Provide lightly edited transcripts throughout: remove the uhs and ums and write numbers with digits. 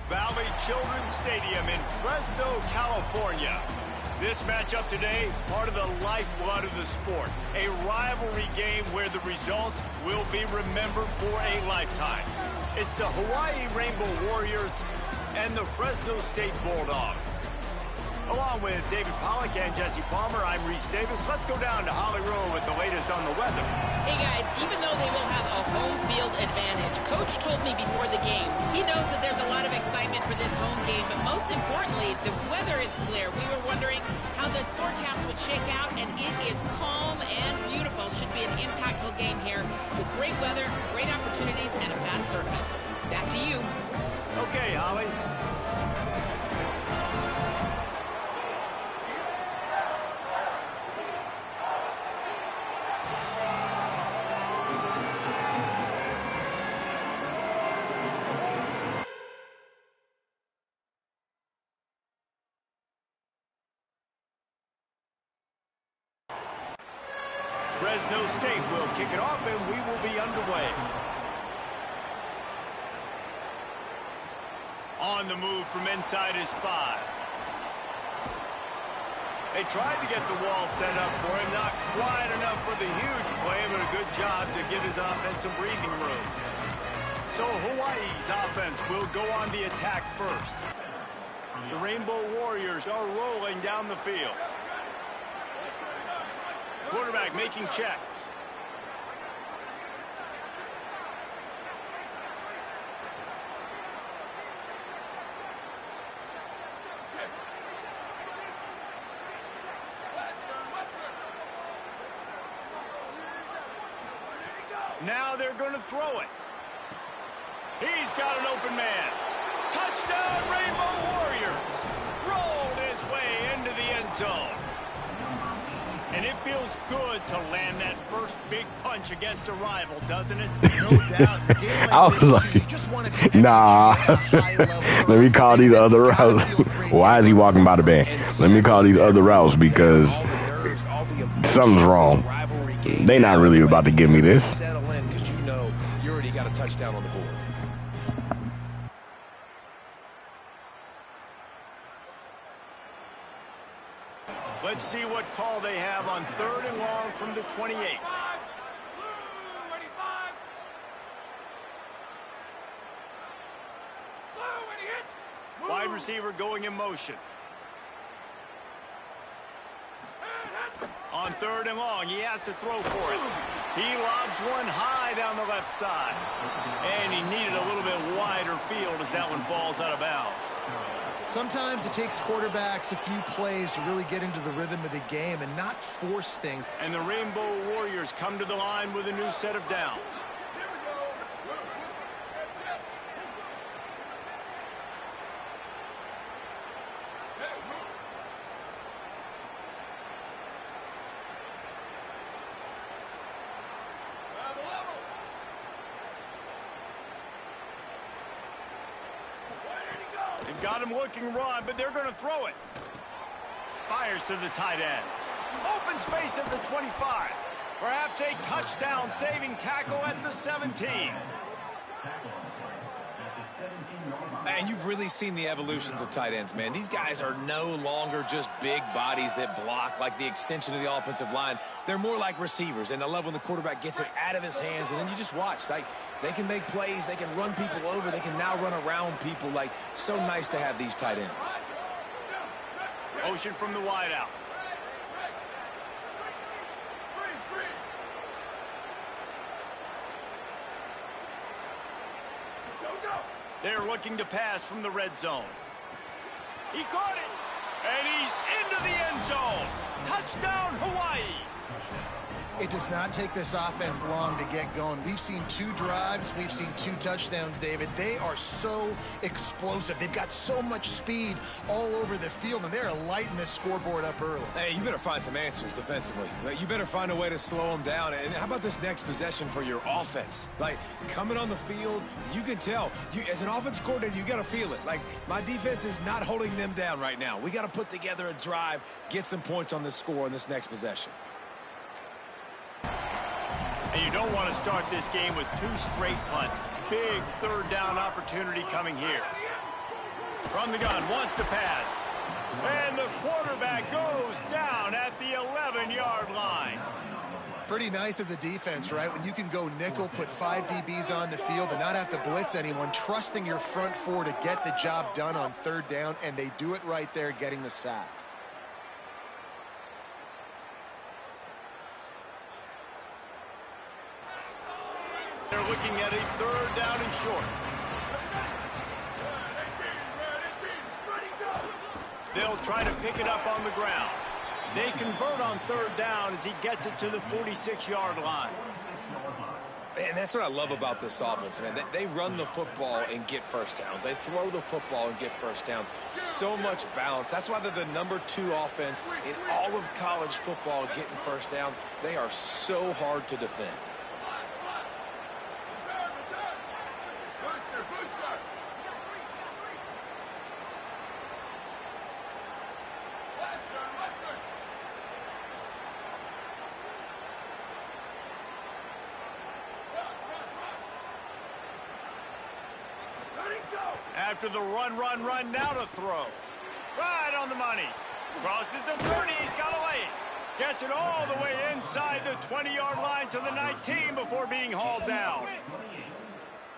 Valley Children's Stadium in Fresno, California. This matchup today, part of the lifeblood of the sport. A rivalry game where the results will be remembered for a lifetime. It's the Hawai'i Rainbow Warriors and the Fresno State Bulldogs. Along with David Pollack and Jesse Palmer, I'm Reese Davis. Let's go down to Hollywood with the latest on the weather. Hey guys, even though they will have a home field advantage, Coach told me before the game, he knows that there's a lot of excitement for this home game, but most importantly, the weather is clear. We were wondering how the forecast would shake out, and it is calm and beautiful. Should be an impactful game here with great weather, great opportunities, and a fast surface. Back to you. Okay, Holly. Fresno State will kick it off, and we will be underway. On the move from inside is 5. They tried to get the wall set up for him, not quite enough for the huge play, but a good job to give his offense some breathing room. So Hawaii's offense will go on the attack first. The Rainbow Warriors are rolling down the field. Quarterback making checks. Now they're going to throw it. He's got an open man. Touchdown, Rainbow Warriors. Rolled his way into the end zone. And it feels good to land that first big punch against a rival, doesn't it? No doubt. I was like, nah. Let me call these other routes. Why is he walking by the band? Let me call these other routes because something's wrong. They not really about to give me this. Settle in because you know you already got a touchdown on the board. Let's see what call they have on 3rd and long from the 28. Wide receiver going in motion. On 3rd and long, he has to throw for it. He lobs one high down the left side. And he needed a little bit wider field as that one falls out of bounds. Sometimes it takes quarterbacks a few plays to really get into the rhythm of the game and not force things. And the Rainbow Warriors come to the line with a new set of downs. They've got him looking run, but they're going to throw it. Fires to the tight end. Open space at the 25. Perhaps a touchdown-saving tackle at the 17. And you've really seen the evolutions of tight ends, man. These guys are no longer just big bodies that block like the extension of the offensive line. They're more like receivers, and I love when the quarterback gets it out of his hands, and then you just watch. Like, they can make plays. They can run people over. They can now run around people. Like, so nice to have these tight ends. Motion from the wideout. They're looking to pass from the red zone. He caught it, and he's into the end zone. Touchdown, Hawaii. It does not take this offense long to get going. We've seen 2 drives. We've seen 2 touchdowns, David. They are so explosive. They've got so much speed all over the field, and they're lighting this scoreboard up early. Hey, you better find some answers defensively. You better find a way to slow them down. And how about this next possession for your offense? Like, coming on the field, you can tell. As an offense coordinator, you got to feel it. Like, my defense is not holding them down right now. We got to put together a drive, get some points on this score on this next possession. And you don't want to start this game with 2 straight punts. Big 3rd down opportunity coming here. From the gun, wants to pass. And the quarterback goes down at the 11-yard line. Pretty nice as a defense, right? When you can go nickel, put 5 DBs on the field and not have to blitz anyone, trusting your front four to get the job done on third down, and they do it right there, getting the sack. They're looking at a third down and short. They'll try to pick it up on the ground. They convert on third down as he gets it to the 46-yard line. And that's what I love about this offense, man. They run the football and get first downs. They throw the football and get first downs. So much balance. That's why they're the #2 offense in all of college football getting first downs. They are so hard to defend. After the run, now to throw. Right on the money. Crosses the 30, he's got away. Gets it all the way inside the 20-yard line to the 19 before being hauled down.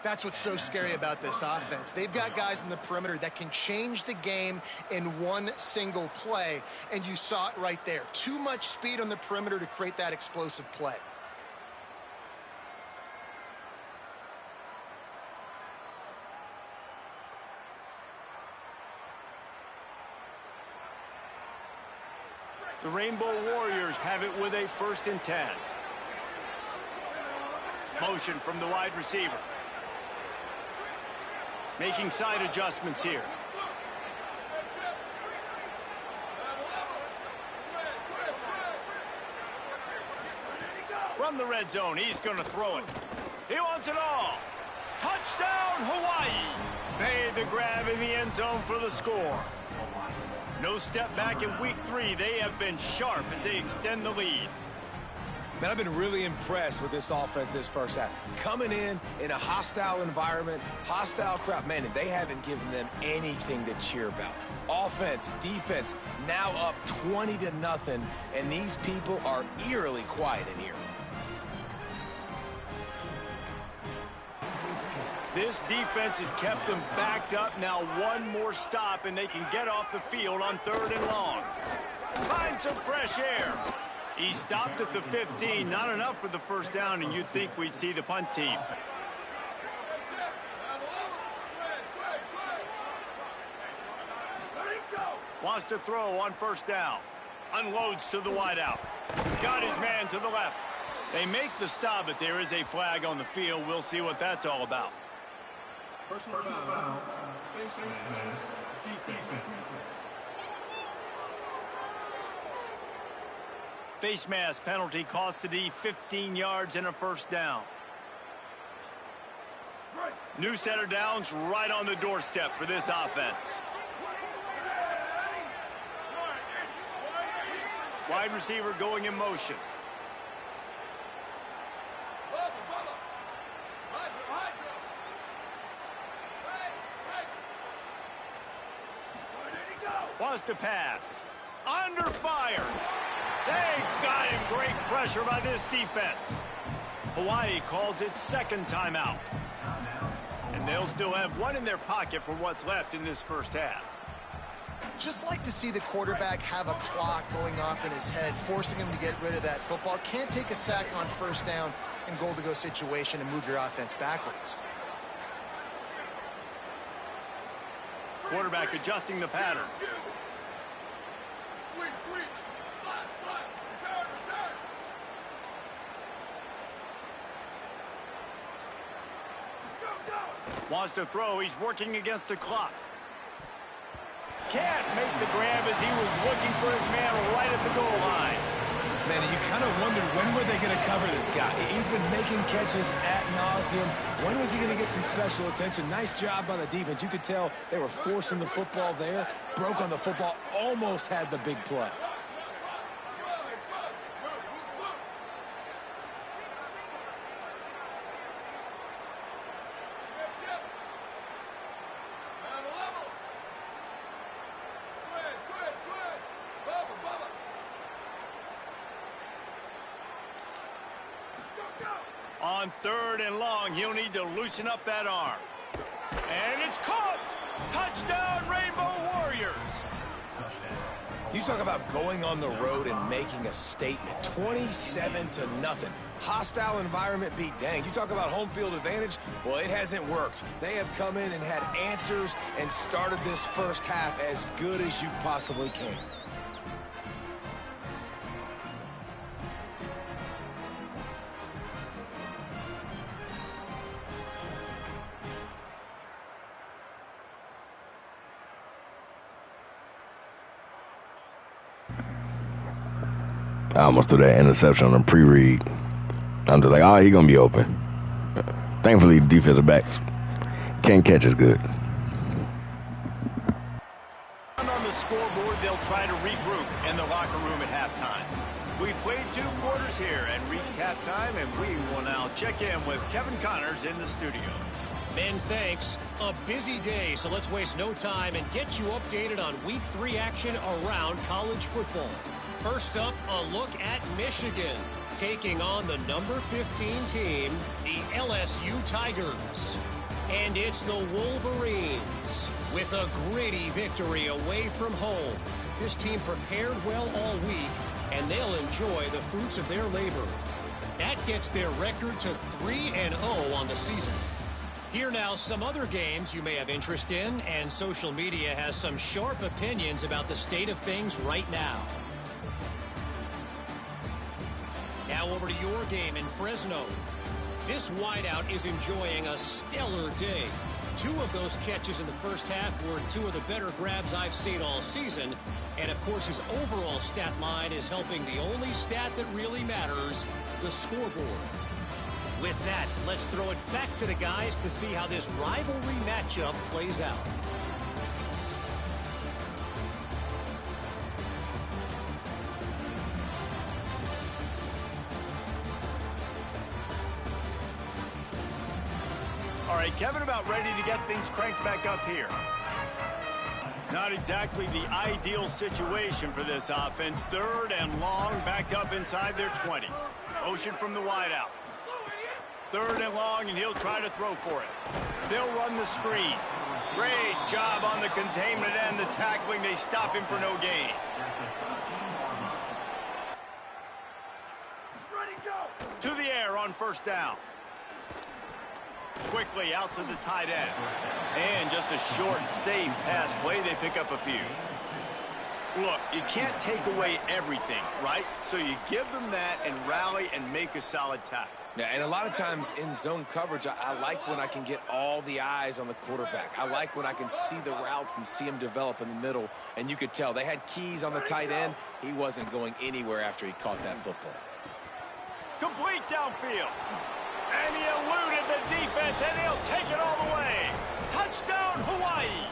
That's what's so scary about this offense. They've got guys in the perimeter that can change the game in one single play, and you saw it right there. Too much speed on the perimeter to create that explosive play. The Rainbow Warriors have it with a 1st and 10. Motion from the wide receiver. Making side adjustments here. From the red zone, he's going to throw it. He wants it all. Touchdown, Hawaii! Made the grab in the end zone for the score. No step back in week 3. They have been sharp as they extend the lead. Man, I've been really impressed with this offense this first half. Coming in a hostile environment, hostile crowd, man, and they haven't given them anything to cheer about. Offense, defense, now up 20-0, and these people are eerily quiet in here. This defense has kept them backed up. Now one more stop, and they can get off the field on 3rd and long. Find some fresh air. He stopped at the 15. Not enough for the first down, and you'd think we'd see the punt team. Wants to throw on 1st down. Unloads to the wideout. Got his man to the left. They make the stop, but there is a flag on the field. We'll see what that's all about. Personal foul, face mask, defense. Face mask penalty cost the D 15 yards and a 1st down. New set of downs right on the doorstep for this offense. Wide receiver going in motion. Wants to pass. Under fire. They got him. Great pressure by this defense. Hawaii calls it 2nd timeout. And they'll still have one in their pocket for what's left in this first half. Just like to see the quarterback have a clock going off in his head, forcing him to get rid of that football. Can't take a sack on 1st down in goal-to-go situation and move your offense backwards. Quarterback adjusting the pattern. Wants to throw. He's working against the clock. Can't make the grab as he was looking for his man right at the goal line. Man, you kind of wondered when were they going to cover this guy. He's been making catches ad nauseum. When was he going to get some special attention? Nice job by the defense. You could tell they were forcing the football there. Broke on the football. Almost had the big play. On 3rd and long, he'll need to loosen up that arm. And it's caught! Touchdown, Rainbow Warriors! You talk about going on the road and making a statement. 27-0. Hostile environment be danged. You talk about home field advantage. Well, it hasn't worked. They have come in and had answers and started this first half as good as you possibly can. I almost threw that interception on a pre-read. I'm just like, oh, he's going to be open. Thankfully, defensive backs can't catch as good. On the scoreboard, they'll try to regroup in the locker room at halftime. We've played 2 quarters here and reached halftime, and we will now check in with Kevin Connors in the studio. Men, thanks. A busy day, so let's waste no time and get you updated on Week 3 action around college football. First up, a look at Michigan, taking on the number 15 team, the LSU Tigers. And it's the Wolverines with a gritty victory away from home. This team prepared well all week, and they'll enjoy the fruits of their labor. That gets their record to 3-0 on the season. Here now, some other games you may have interest in, and social media has some sharp opinions about the state of things right now. Now over to your game in Fresno. This wideout is enjoying a stellar day. 2 of those catches in the first half were 2 of the better grabs I've seen all season. And of course, his overall stat line is helping the only stat that really matters, the scoreboard. With that, let's throw it back to the guys to see how this rivalry matchup plays out. All right, Kevin, about ready to get things cranked back up here. Not exactly the ideal situation for this offense. 3rd and long, backed up inside their 20. Motion from the wideout. 3rd and long, and he'll try to throw for it. They'll run the screen. Great job on the containment and the tackling. They stop him for no gain. To the air on 1st down. Quickly out to the tight end. And just a short, safe pass play. They pick up a few. Look, you can't take away everything, right? So you give them that and rally and make a solid tackle. Yeah, and a lot of times in zone coverage, I like when I can get all the eyes on the quarterback. I like when I can see the routes and see him develop in the middle. And you could tell they had keys on the tight end. He wasn't going anywhere after he caught that football. Complete downfield. And he eluded the defense, and he'll take it all the way. Touchdown, Hawaii.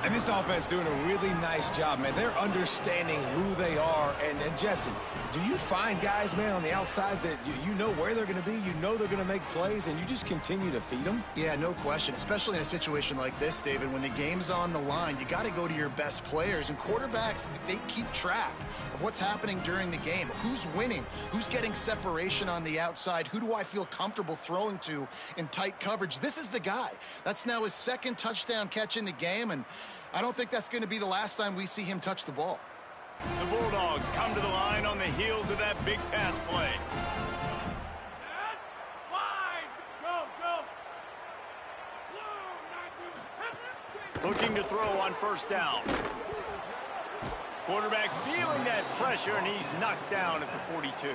And this offense doing a really nice job, man. They're understanding who they are. And Jesse, do you find guys, man, on the outside that you know where they're going to be, you know they're going to make plays, and you just continue to feed them? Yeah, no question, especially in a situation like this, David. When the game's on the line, you got to go to your best players. And quarterbacks, they keep track of what's happening during the game. Who's winning? Who's getting separation on the outside? Who do I feel comfortable throwing to in tight coverage? This is the guy. That's now his 2nd touchdown catch in the game, and I don't think that's going to be the last time we see him touch the ball. The Bulldogs come to the line on the heels of that big pass play. Looking to throw on 1st down. Quarterback feeling that pressure, and he's knocked down at the 42.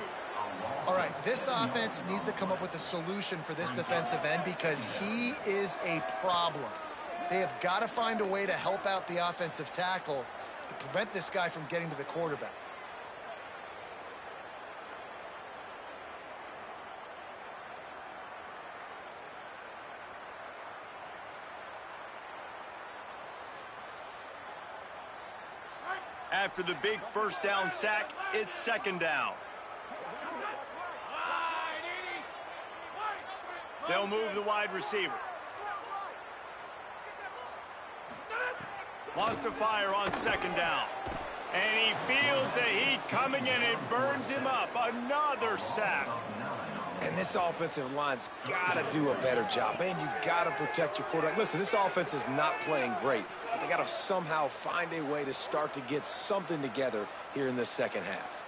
All right, this offense needs to come up with a solution for this defensive end because he is a problem. They have got to find a way to help out the offensive tackle to prevent this guy from getting to the quarterback. After the big 1st down sack, it's 2nd down. They'll move the wide receiver. Wants to fire on 2nd down. And he feels the heat coming in. It burns him up. Another sack. And this offensive line's got to do a better job. Man, you got to protect your quarterback. Listen, this offense is not playing great, but they got to somehow find a way to start to get something together here in this second half.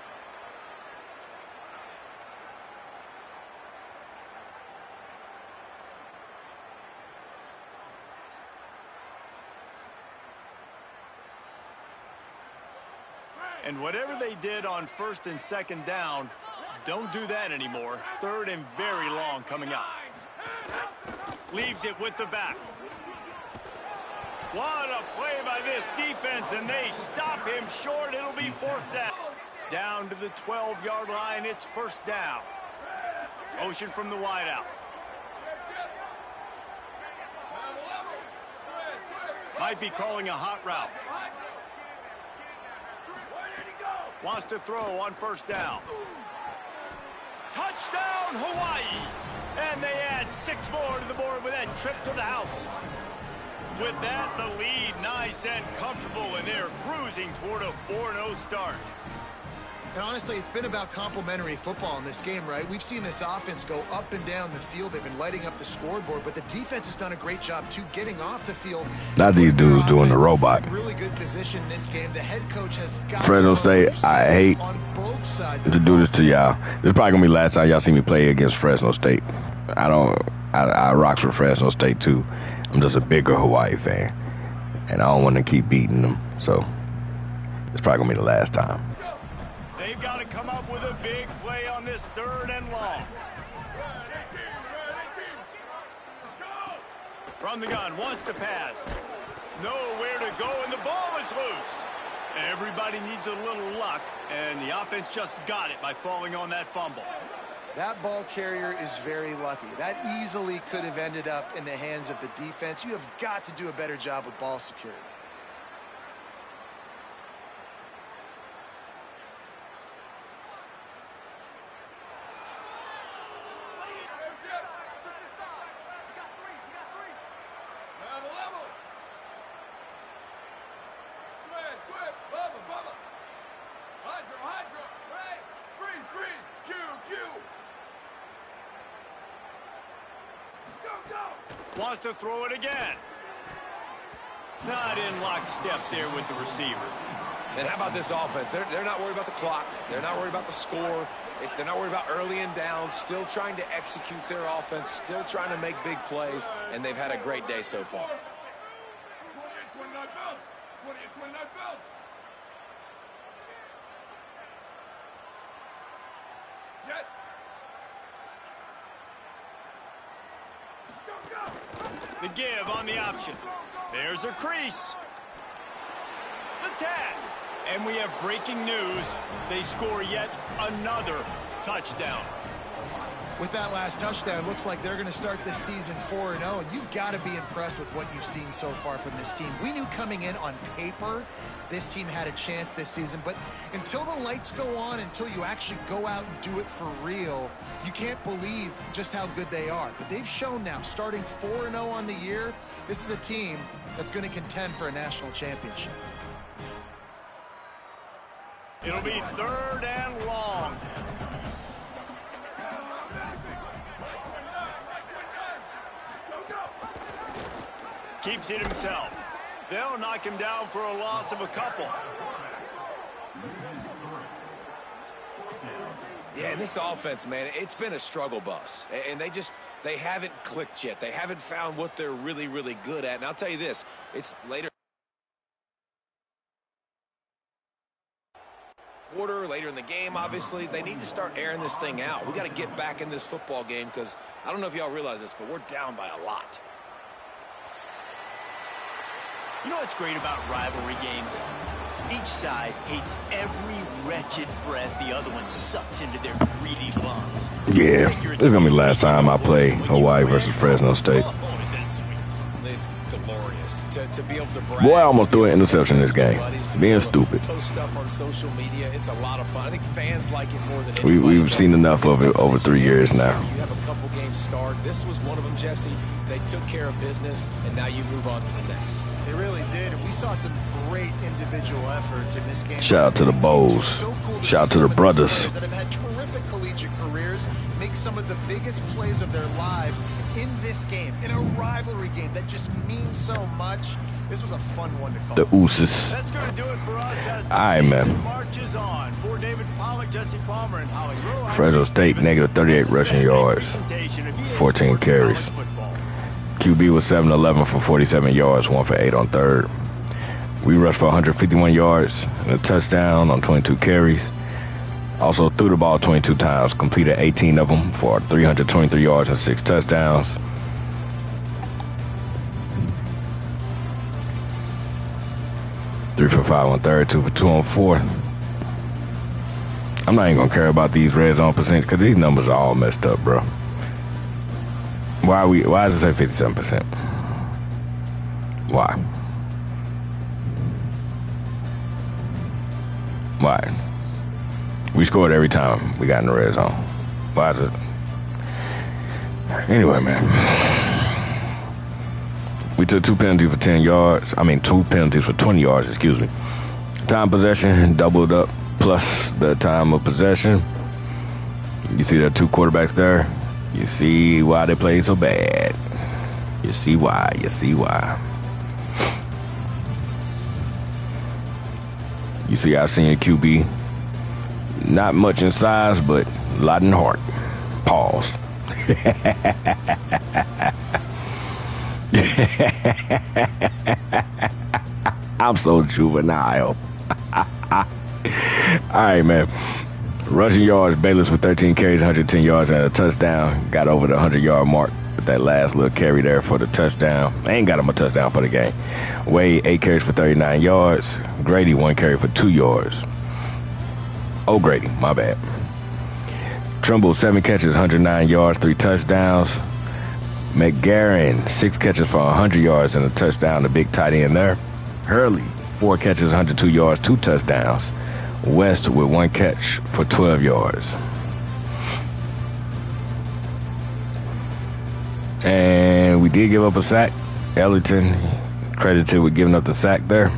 And whatever they did on 1st and 2nd down, don't do that anymore. 3rd and very long coming up. Leaves it with the back. What a play by this defense, and they stop him short. It'll be 4th down. Down to the 12-yard line, it's 1st down. Motion from the wideout. Might be calling a hot route. Wants to throw on 1st down. Touchdown, Hawaii! And they add 6 more to the board with that trip to the house. With that, the lead nice and comfortable, and they're cruising toward a 4-0 start. And honestly, it's been about complementary football in this game, right? We've seen this offense go up and down the field. They've been lighting up the scoreboard, but the defense has done a great job, too, getting off the field. Not these dudes doing the robot. Really good position in this game. The head coach has got Fresno State, I hate to do this to y'all. This is probably going to be the last time y'all see me play against Fresno State. I rocks for Fresno State, too. I'm just a bigger Hawaii fan, and I don't want to keep beating them, so it's probably going to be the last time. They've got to come up with a big play on this 3rd and long. From the gun, wants to pass. Nowhere to go, and the ball is loose. Everybody needs a little luck, and the offense just got it by falling on that fumble. That ball carrier is very lucky. That easily could have ended up in the hands of the defense. You have got to do a better job with ball security. Wants to throw it again. Not in lockstep there with the receiver. And how about this offense? They're not worried about the clock. They're not worried about the score. They're not worried about early and down. Still trying to execute their offense. Still trying to make big plays. And they've had a great day so far. 28-29 belts. 28-29 belts. Jet. The give on the option. There's a crease. The tag. And we have breaking news. They score yet another touchdown. With that last touchdown, looks like they're going to start this season 4-0, and you've got to be impressed with what you've seen so far from this team. We knew coming in on paper this team had a chance this season, but until the lights go on, until you actually go out and do it for real, you can't believe just how good they are. But they've shown now, starting 4-0 on the year, this is a team that's going to contend for a national championship. It'll be 3rd and long. Keeps it himself. They'll knock him down for a loss of a couple. Yeah, and this offense, man, it's been a struggle bus. And they haven't clicked yet. They haven't found what they're really, really good at. And I'll tell you this, it's later in the game, obviously. They need to start airing this thing out. We got to get back in this football game because I don't know if y'all realize this, but we're down by a lot. You know what's great about rivalry games? Each side hates every wretched breath the other one sucks into their greedy lungs. Yeah, this is going to be the last time I play Hawaii versus Fresno State. It's glorious to be able to brag. Boy, I almost threw an interception in this game. Being stupid. Post stuff on social media. It's a lot of fun. I think fans like it more than anybody. We've seen enough of it over 3 years now. You have a couple games start. This was one of them, Jesse. They took care of business, and now you move on to the next. They really did. And we saw some great individual efforts in this game. Shout out to the Bulls. So cool Shout out to the brothers that have had terrific collegiate careers make some of the biggest plays of their lives in this game, in a rivalry game that just means so much. This was a fun one to call. The Ooses. That's going to do it for us as the All right, man. season marches on. For David Pollack, Jesse Palmer, and Holly Rowe, Fresno State negative 38 rushing yards, 14 carries. QB was 7-11 for 47 yards, 1 for 8 on third. We rushed for 151 yards and a touchdown on 22 carries. Also threw the ball 22 times, completed 18 of them for 323 yards and 6 touchdowns. Three for 5 on third, 2 for 2 on fourth. I'm not even gonna care about these red zone percentage because these numbers are all messed up, bro. Why does it say 57%? Why? Why? We scored every time we got in the red zone. Why is it? Anyway, man. We took 2 penalties for 10 yards. 2 penalties for 20 yards, excuse me. Time possession doubled up plus the time of possession. You see the 2 quarterbacks there? You see why they played so bad. You see why. You see why. You see our senior QB. Not much in size, but a lot in heart. Pause. I'm so juvenile. All right, man. Rushing yards, Bayless with 13 carries, 110 yards, and a touchdown. Got over the 100-yard mark with that last little carry there for the touchdown. I ain't got him a touchdown for the game. Wade, 8 carries for 39 yards. Grady, 1 carry for 2 yards. Oh, Grady, my bad. Trimble, 7 catches, 109 yards, 3 touchdowns. McGarren, 6 catches for 100 yards and a touchdown, the big tight end there. Hurley, 4 catches, 102 yards, 2 touchdowns. West with 1 catch for 12 yards. And we did give up a sack. Ellington, credited with giving up the sack there.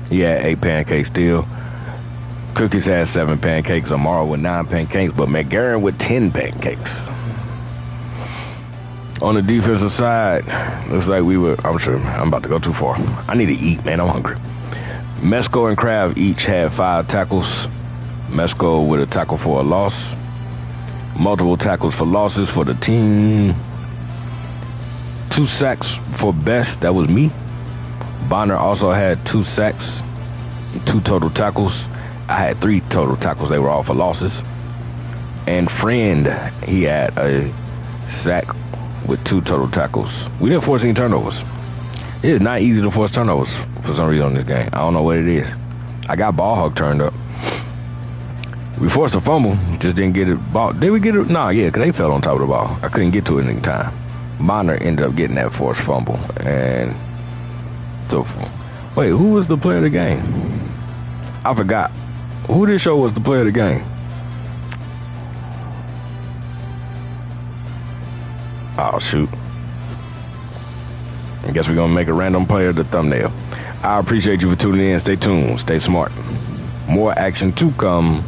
He had 8 pancakes still. Cookies had 7 pancakes. Amaro with 9 pancakes, but McGarren with 10 pancakes. On the defensive side, looks like I'm about to go too far. I need to eat, man. I'm hungry. Mesco and Kraft each had 5 tackles. Mesco with a tackle for a loss. Multiple tackles for losses for the team. 2 sacks for Best. That was me. Bonner also had 2 sacks. 2 total tackles. I had 3 total tackles. They were all for losses. And Friend, he had a sack with 2 total tackles. We did 14 turnovers. It is not easy to force turnovers for some reason in this game. I don't know what it is. I got ball hog turned up. We forced a fumble, just didn't get it ball. Did we get it? No, yeah, because they fell on top of the ball. I couldn't get to it in time. Bonner ended up getting that forced fumble. And so, wait, who was the player of the game? I forgot. Who did show was the player of the game? Oh, shoot. I guess we're going to make a random player the thumbnail. I appreciate you for tuning in. Stay tuned. Stay smart. More action to come.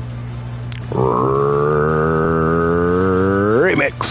Remix.